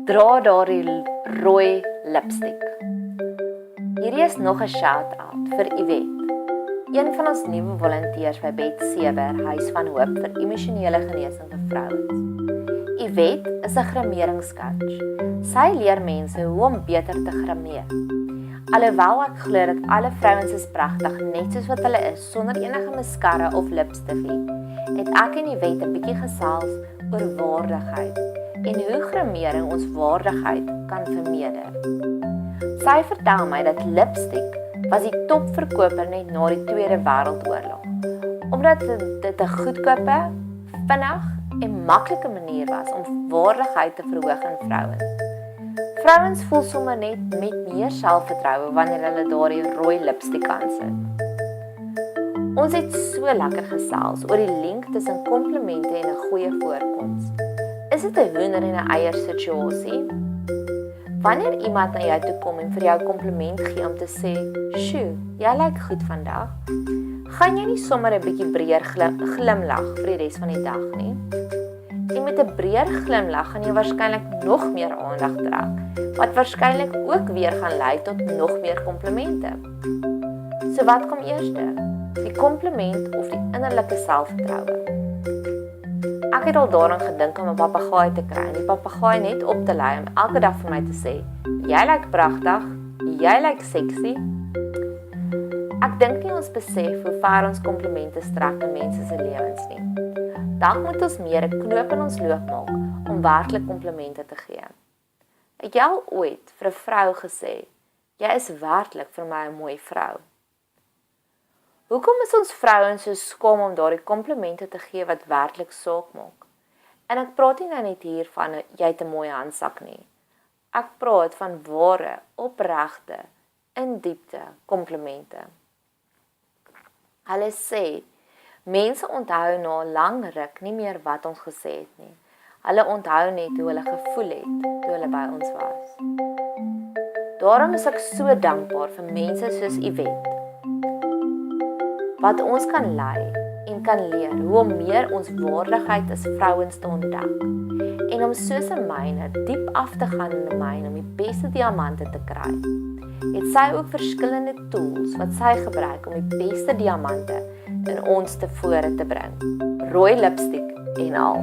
dra daardie rooi lipstick. Hierdie is nog 'n shout-out vir Yvette, een van ons nuwe volonteërs by Bet Sewer, Huis van Hoop vir emosionele genesing vir vrouens. Yvette is 'n grimeringscoach. Sy leer mense hoe om beter te grimeer. Alhoewel ek glo dat alle vrouens is pragtig net soos wat hulle is, sonder enige mascara of lipstifie, het ek en Yvette 'n bietjie gesels oor waardigheid en hoe grimering ons waardigheid kan vermeerder. Sy vertel my dat lipstick was die topverkoper net na die Tweede Wêreldoorlog, omdat dit 'n goedkope, vinnig en maklike manier was om waardigheid te verhoog in vrouens. Vrouens voel sommer net met meer selfvertroue wanneer hulle daardie rooi lipstick aansit. Ons het so lekker gesels oor die link tussen komplimente en 'n goeie voorkoms. Is dit 'n hoender en 'n eier situasie? Wanneer iemand na jou toe kom en vir jou 'n kompliment gee om te sê, "Sjoe, jy lyk goed vandag," gaan jy nie sommer 'n bietjie breër glimlag vir die res van die dag nie? En met 'n breër glimlag gaan jy waarskynlik nog meer aandag trek, wat waarskynlik ook weer gaan lei tot nog meer komplimente. So wat kom eerste? Die kompliment of die innerlike selfvertroue? Ek het al daaraan gedink om 'n papegaai te kry en die papegaai net op te lei om elke dag vir my te sê, "Jy lyk pragtig, jy lyk sexy." Ek dink nie ons besef hoe ver ons komplimente strek in mense se lewens nie. Dalk moet ons meer 'n knoop in ons loop maak om werklik komplimente te gee. Het jy al ooit vir 'n vrou gesê, "Jy is werklik vir my 'n mooi vrou"? Hoekom is ons vrouens so skaam om daardie komplimente te gee wat werklik saak maak? En ek praat nie nou net hier van jy het 'n mooi handsak nie. Ek praat van ware, opregte, in diepte komplimente. Hulle sê, mense onthou na 'n lang ruk nie meer wat ons gesê het nie. Hulle onthou net hoe hulle gevoel het toe hulle by ons was. Daarom is ek so dankbaar vir mense soos Yvette, wat ons kan lei en kan leer hoe om meer ons waardigheid as vrouens te ontdek en om soos 'n myne diep af te gaan in 'n myn om die beste diamante te kry. Het sy ook verskillende tools wat sy gebruik om die beste diamante in ons tevore te bring, rooi lipstick en al.